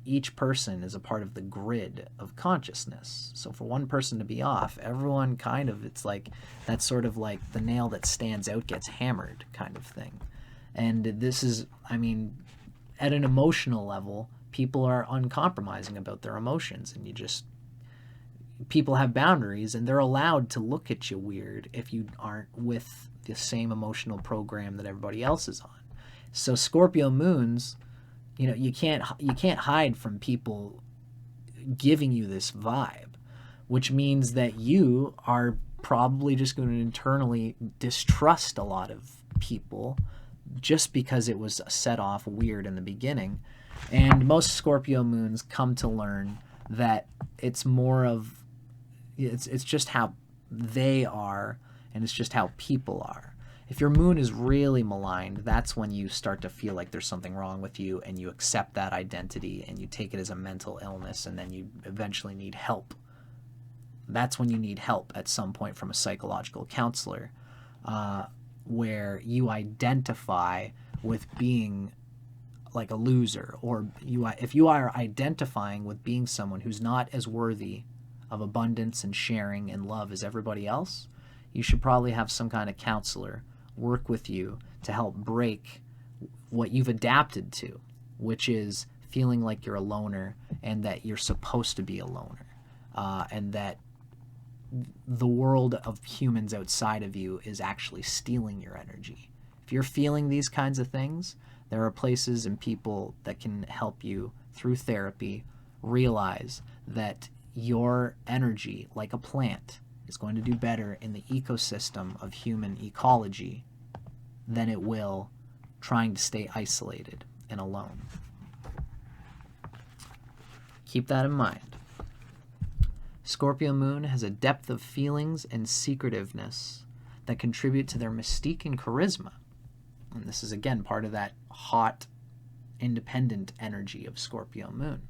each person is a part of the grid of consciousness. So for one person to be off, everyone kind of, it's like, that's sort of like the nail that stands out gets hammered kind of thing. And this is, I mean, at an emotional level, people are uncompromising about their emotions, and people have boundaries, and they're allowed to look at you weird if you aren't with the same emotional program that everybody else is on. So Scorpio moons, you know, you can't hide from people giving you this vibe, which means that you are probably just going to internally distrust a lot of people just because it was set off weird in the beginning. And most Scorpio moons come to learn that it's more of, it's just how they are, and it's just how people are. If your moon is really maligned, that's when you start to feel like there's something wrong with you, and you accept that identity and you take it as a mental illness, and then you eventually need help. That's when you need help at some point from a psychological counselor, where you identify with being like a loser, or if you are identifying with being someone who's not as worthy of abundance and sharing and love as everybody else, you should probably have some kind of counselor work with you to help break what you've adapted to, which is feeling like you're a loner and that you're supposed to be a loner, and that the world of humans outside of you is actually stealing your energy. If you're feeling these kinds of things, There are places and people that can help you through therapy realize that your energy, like a plant, is going to do better in the ecosystem of human ecology than it will trying to stay isolated and alone. Keep that in mind. Scorpio moon has a depth of feelings and secretiveness that contribute to their mystique and charisma. And this is, again, part of that hot, independent energy of Scorpio moon.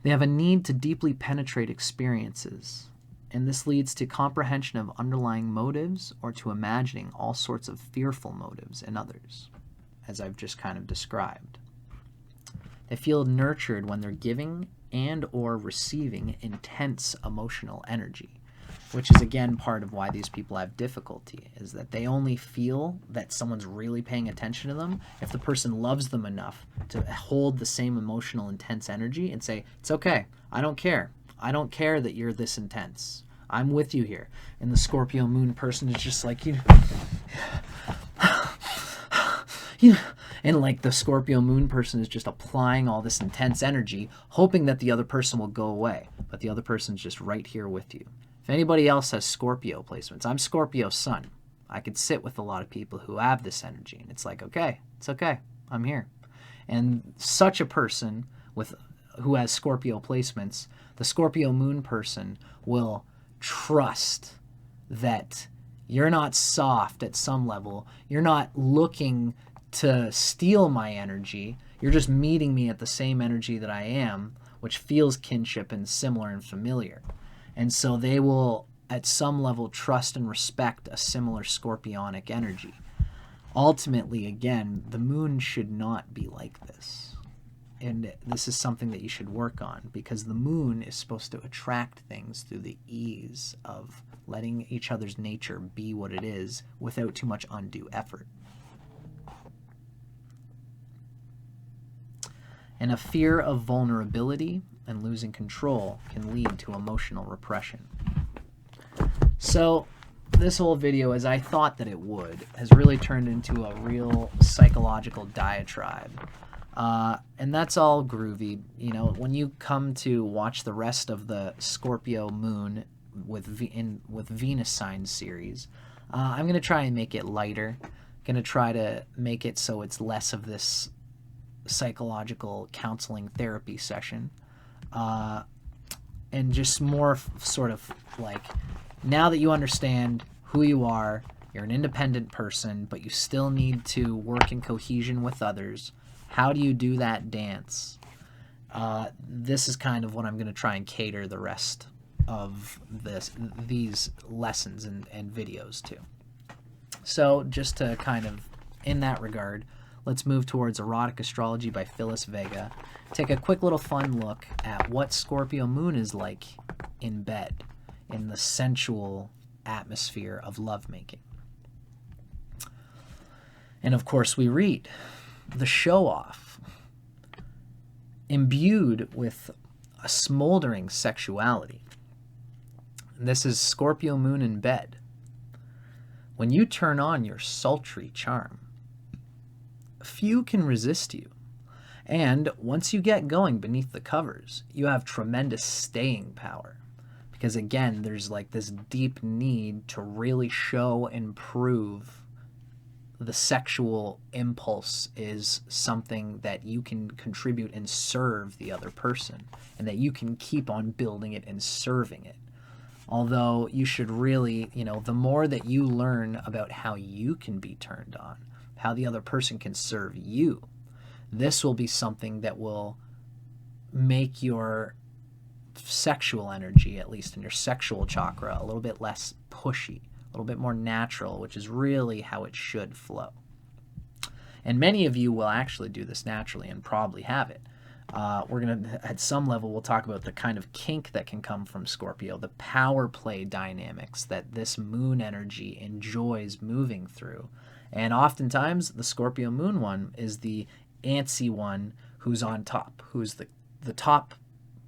They have a need to deeply penetrate experiences, and this leads to comprehension of underlying motives or to imagining all sorts of fearful motives in others, as I've just kind of described. They feel nurtured when they're giving and or receiving intense emotional energy, which is, again, part of why these people have difficulty, is that they only feel that someone's really paying attention to them if the person loves them enough to hold the same emotional intense energy and say, it's okay, I don't care. I don't care that you're this intense. I'm with you here. And the Scorpio moon person is just like, and like the Scorpio moon person is just applying all this intense energy, hoping that the other person will go away. But the other person's just right here with you. If anybody else has Scorpio placements, I'm Scorpio sun. I could sit with a lot of people who have this energy, and it's like, okay, it's okay, I'm here. And such a person who has Scorpio placements, the Scorpio moon person will trust that you're not soft at some level. You're not looking to steal my energy. You're just meeting me at the same energy that I am, which feels kinship and similar and familiar. And so they will, at some level, trust and respect a similar scorpionic energy. Ultimately, again, the moon should not be like this. And this is something that you should work on, because the moon is supposed to attract things through the ease of letting each other's nature be what it is without too much undue effort. And a fear of vulnerability and losing control can lead to emotional repression. So this whole video, as I thought that it would, has really turned into a real psychological diatribe. And that's all groovy. You know, when you come to watch the rest of the Scorpio moon with Venus sign series, I'm going to try and make it lighter. Going to try to make it so it's less of this psychological counseling therapy session, and just more sort of like, now that you understand who you are, you're an independent person, but you still need to work in cohesion with others. How do you do that dance? This is kind of what I'm going to try and cater the rest of these lessons and videos to. So just to kind of, in that regard, let's move towards Erotic Astrology by Phyllis, Vega. Take a quick little fun look at what Scorpio moon is like in bed, in the sensual atmosphere of lovemaking. And of course we read the show-off, imbued with a smoldering sexuality. This is Scorpio moon in bed. When you turn on your sultry charm, few can resist you. And once you get going beneath the covers, you have tremendous staying power. Because again, there's like this deep need to really show and prove the sexual impulse is something that you can contribute and serve the other person, and that you can keep on building it and serving it. Although you should really, the more that you learn about how you can be turned on, how the other person can serve you, this will be something that will make your sexual energy, at least in your sexual chakra, a little bit less pushy, a little bit more natural, which is really how it should flow. And many of you will actually do this naturally and probably have it. We're going to, at some level, we'll talk about the kind of kink that can come from Scorpio, the power play dynamics that this moon energy enjoys moving through. And oftentimes, the Scorpio moon one is the antsy one who's on top, who's the top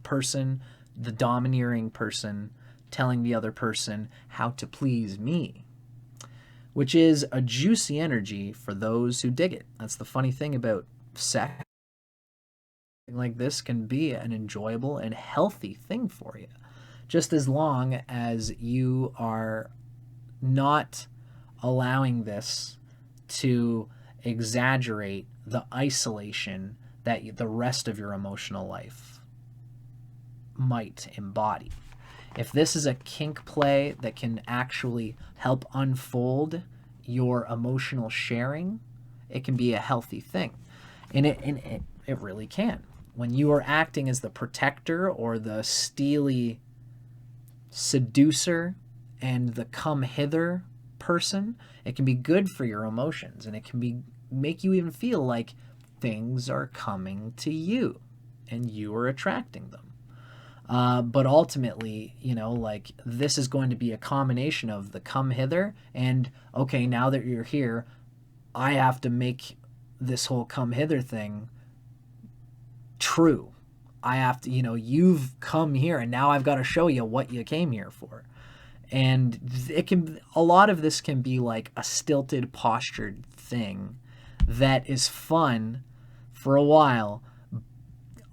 person, the domineering person, telling the other person how to please me. which is a juicy energy for those who dig it. That's the funny thing about sex. Like this can be an enjoyable and healthy thing for you, just as long as you are not allowing this to exaggerate the isolation that the rest of your emotional life might embody. If this is a kink play that can actually help unfold your emotional sharing, it can be a healthy thing. And it really can. When you are acting as the protector or the steely seducer and the come hither person, it can be good for your emotions, and it can make you even feel like things are coming to you and you are attracting them. But ultimately, like this is going to be a combination of the come hither and, okay, now that you're here, I have to make this whole come hither thing true. I have to, you've come here and now I've got to show you what you came here for. And a lot of this can be like a stilted, postured thing that is fun for a while.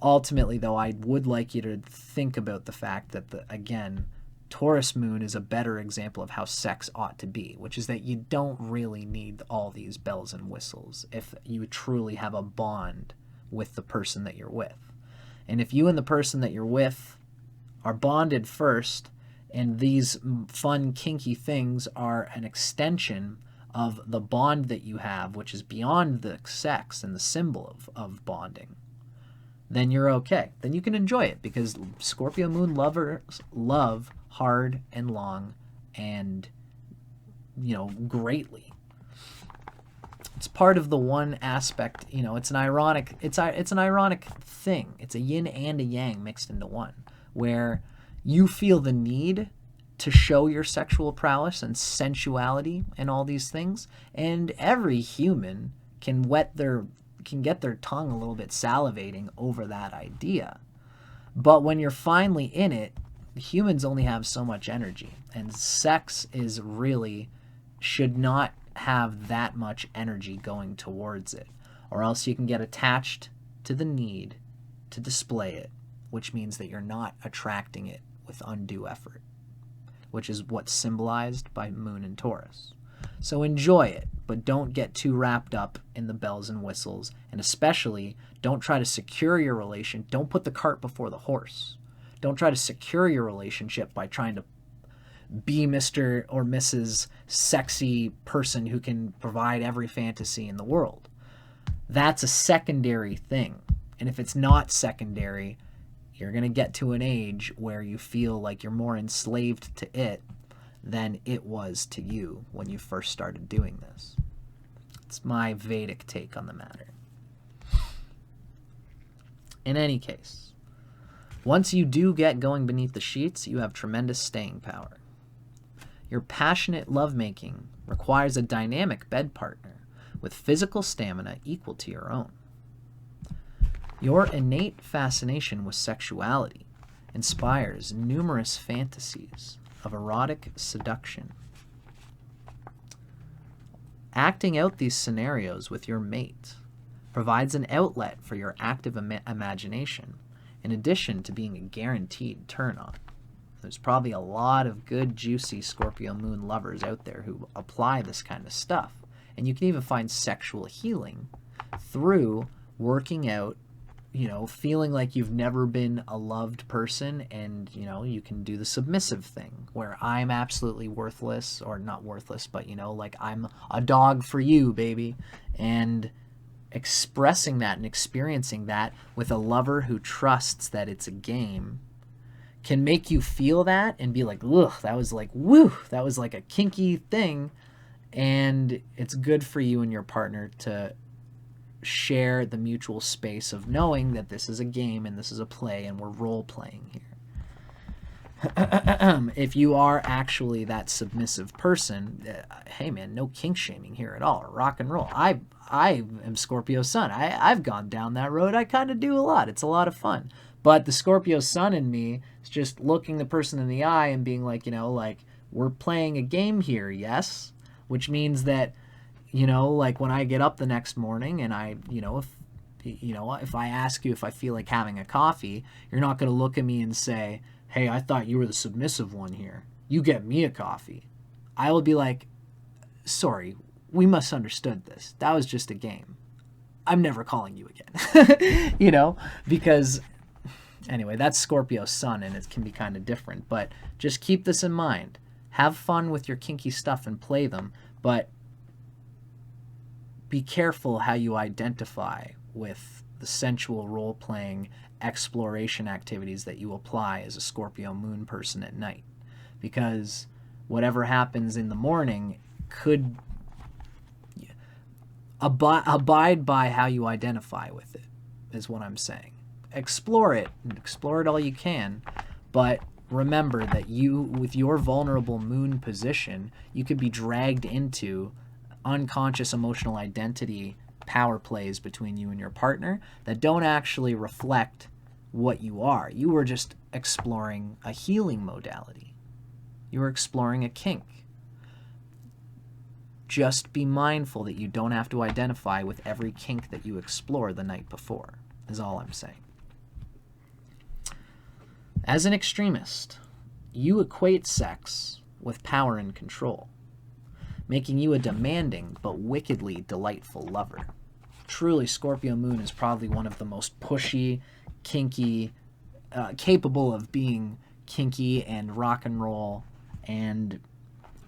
Ultimately, though, I would like you to think about the fact that, again, Taurus moon is a better example of how sex ought to be, which is that you don't really need all these bells and whistles if you truly have a bond with the person that you're with. And if you and the person that you're with are bonded first, and these fun, kinky things are an extension of the bond that you have, which is beyond the sex and the symbol of bonding, then you're okay. Then you can enjoy it, because Scorpio moon lovers love hard and long and, greatly. It's part of the one aspect, it's an ironic thing. It's a yin and a yang mixed into one, where you feel the need to show your sexual prowess and sensuality and all these things, and every human can get their tongue a little bit salivating over that idea. But when you're finally in it, humans only have so much energy, and sex should not have that much energy going towards it, or else you can get attached to the need to display it, which means that you're not attracting it with undue effort, which is what's symbolized by Moon and Taurus. So enjoy it, but don't get too wrapped up in the bells and whistles, and especially don't try to secure your relation. Don't put the cart before the horse. Don't try to secure your relationship by trying to be Mr. or Mrs. sexy person who can provide every fantasy in the world. That's a secondary thing. And if it's not secondary, you're going to get to an age where you feel like you're more enslaved to it than it was to you when you first started doing this. It's my Vedic take on the matter. In any case, once you do get going beneath the sheets, you have tremendous staying power. Your passionate lovemaking requires a dynamic bed partner with physical stamina equal to your own. Your innate fascination with sexuality inspires numerous fantasies of erotic seduction. Acting out these scenarios with your mate provides an outlet for your active imagination, in addition to being a guaranteed turn-on. There's probably a lot of good, juicy Scorpio moon lovers out there who apply this kind of stuff. And you can even find sexual healing through working out, feeling like you've never been a loved person, and, you can do the submissive thing where I'm absolutely worthless, or not worthless, but, like I'm a dog for you, baby. And expressing that and experiencing that with a lover who trusts that it's a game can make you feel that and be like, ugh, that was like, woo, that was like a kinky thing. And it's good for you and your partner to share the mutual space of knowing that this is a game and this is a play and we're role playing here. If you are actually that submissive person, hey man, no kink shaming here at all. Rock and roll. I am Scorpio sun. I've gone down that road. I kind of do a lot. It's a lot of fun. But the Scorpio sun in me is just looking the person in the eye and being like, like, we're playing a game here, yes? which means that, you know, like when I get up the next morning and I, if I ask you if I feel like having a coffee, you're not going to look at me and say, hey, I thought you were the submissive one here. You get me a coffee. I will be like, sorry, we misunderstood this. That was just a game. I'm never calling you again. You know, because anyway, that's Scorpio's sun and it can be kind of different. But just keep this in mind. Have fun with your kinky stuff and play them, but be careful how you identify with the sensual role-playing exploration activities that you apply as a Scorpio moon person at night. Because whatever happens in the morning could abide by how you identify with it, is what I'm saying. Explore it all you can, but remember that you, with your vulnerable moon position, you could be dragged into unconscious emotional identity power plays between you and your partner that don't actually reflect what you are. You were just exploring a healing modality. You were exploring a kink. Just be mindful that you don't have to identify with every kink that you explore the night before, is all I'm saying. As an extremist, you equate sex with power and control, making you a demanding but wickedly delightful lover. Truly, Scorpio moon is probably one of the most pushy, kinky, capable of being kinky and rock and roll and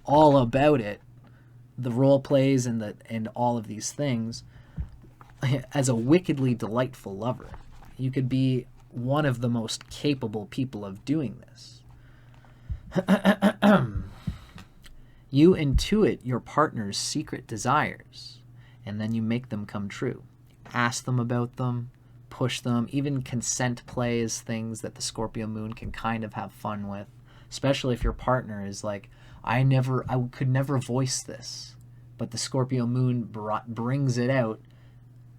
all about it, the role plays and all of these things, as a wickedly delightful lover. You could be one of the most capable people of doing this. You intuit your partner's secret desires, and then you make them come true. Ask them about them, push them. Even consent play is things that the Scorpio moon can kind of have fun with, especially if your partner is like, I could never voice this, but the Scorpio moon brings it out.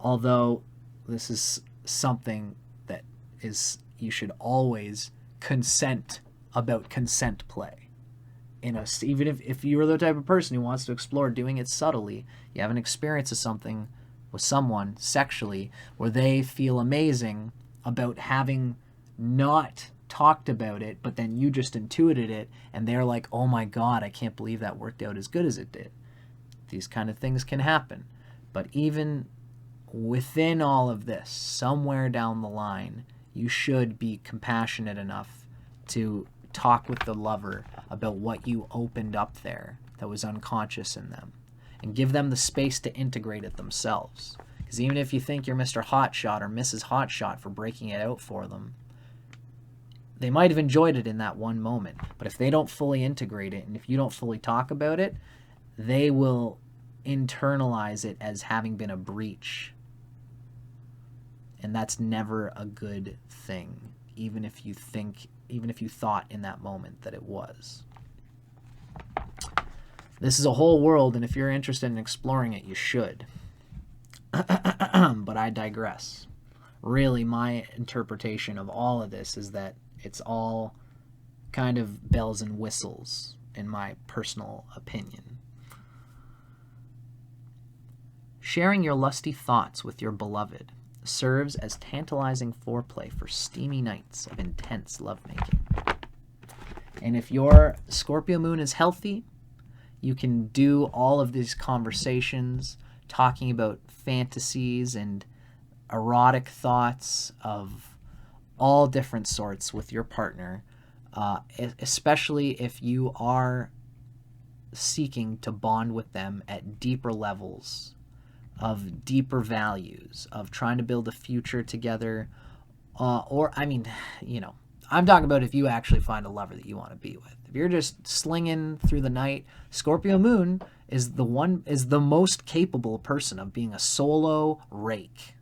Although this is something that is, you should always consent about consent play. Even if you're the type of person who wants to explore doing it subtly, you have an experience of something with someone sexually where they feel amazing about having not talked about it, but then you just intuited it, and they're like, oh my God, I can't believe that worked out as good as it did. These kind of things can happen. But even within all of this, somewhere down the line, you should be compassionate enough to talk with the lover about what you opened up there that was unconscious in them, and give them the space to integrate it themselves. Because even if you think you're Mr. Hotshot or Mrs. Hotshot for breaking it out for them, they might have enjoyed it in that one moment, but if they don't fully integrate it and if you don't fully talk about it, they will internalize it as having been a breach. And that's never a good thing, even if you thought in that moment that it was. This is a whole world, and if you're interested in exploring it, you should. But I digress. Really, my interpretation of all of this is that it's all kind of bells and whistles, in my personal opinion. Sharing your lusty thoughts with your beloved serves as tantalizing foreplay for steamy nights of intense lovemaking. And if your Scorpio moon is healthy, you can do all of these conversations talking about fantasies and erotic thoughts of all different sorts with your partner, especially if you are seeking to bond with them at deeper levels, of deeper values, of trying to build a future together. I'm talking about if you actually find a lover that you want to be with. If you're just slinging through the night, Scorpio moon is the most capable person of being a solo rake.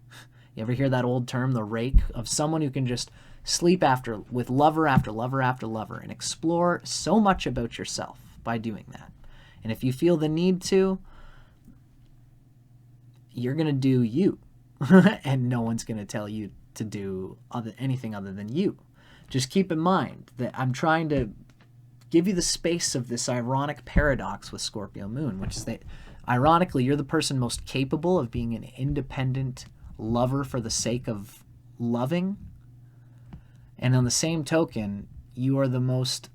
You ever hear that old term, the rake, of someone who can just sleep with lover after lover after lover and explore so much about yourself by doing that. And if you feel the need to, you're going to do you. And no one's going to tell you to do anything other than you. Just keep in mind that I'm trying to give you the space of this ironic paradox with Scorpio moon, which is that ironically, you're the person most capable of being an independent lover for the sake of loving. And on the same token, you are the most,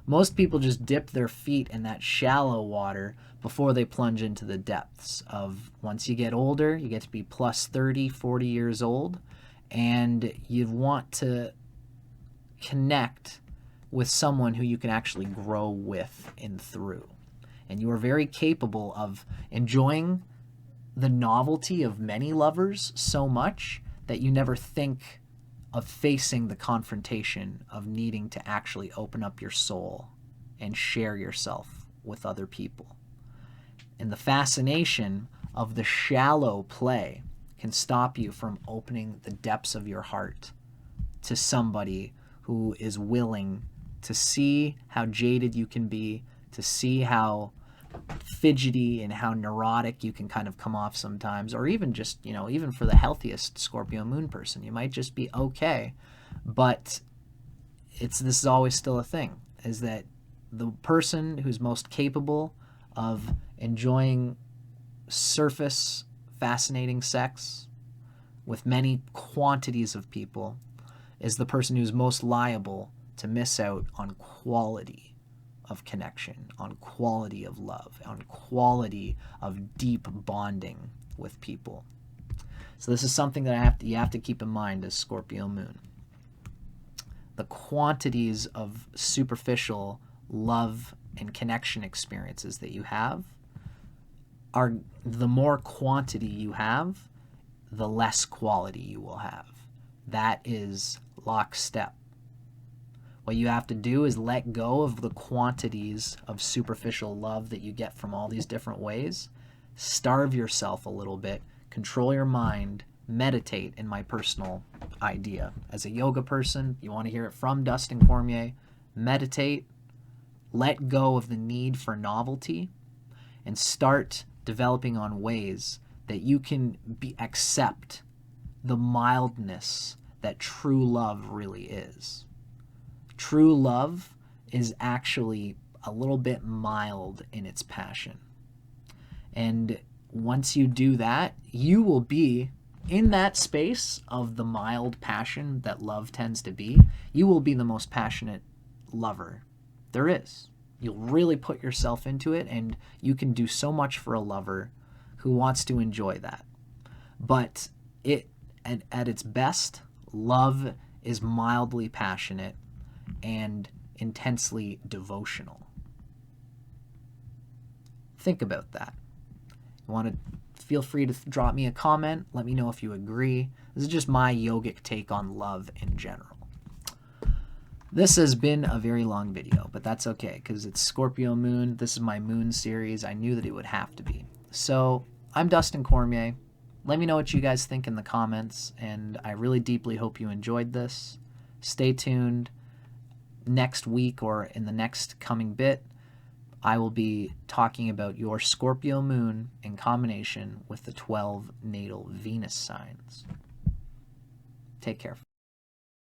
most people just dip their feet in that shallow water before they plunge into the depths of, once you get older, you get to be plus 30, 40 years old, and you want to connect with someone who you can actually grow with and through. And you are very capable of enjoying the novelty of many lovers so much that you never think of facing the confrontation of needing to actually open up your soul and share yourself with other people. And the fascination of the shallow play can stop you from opening the depths of your heart to somebody who is willing to see how jaded you can be, to see how fidgety and how neurotic you can kind of come off sometimes, or even just, even for the healthiest Scorpio moon person, you might just be okay. But this is always still a thing, is that the person who's most capable of enjoying surface fascinating sex with many quantities of people is the person who's most liable to miss out on quality of connection, on quality of love, on quality of deep bonding with people. So this is something that you have to keep in mind as Scorpio moon. The quantities of superficial love and connection experiences that you have are, the more quantity you have, the less quality you will have. That is lockstep. What you have to do is let go of the quantities of superficial love that you get from all these different ways. Starve yourself a little bit, control your mind, meditate, in my personal idea. As a yoga person, you want to hear it from Dustin Cormier, meditate, let go of the need for novelty, and start developing on ways that you can accept the mildness that true love really is. True love is actually a little bit mild in its passion. And once you do that, you will be in that space of the mild passion that love tends to be. You will be the most passionate lover there is. You'll really put yourself into it, and you can do so much for a lover who wants to enjoy that. But at its best, love is mildly passionate and intensely devotional. Think about that. You want to feel free to drop me a comment. Let me know if you agree. This is just my yogic take on love in general. This has been a very long video, but that's okay because it's Scorpio moon. This is my moon series. I knew that it would have to be. So I'm Dustin Cormier. Let me know what you guys think in the comments, and I really deeply hope you enjoyed this. Stay tuned. Next week or in the next coming bit, I will be talking about your Scorpio moon in combination with the 12 natal Venus signs. Take care.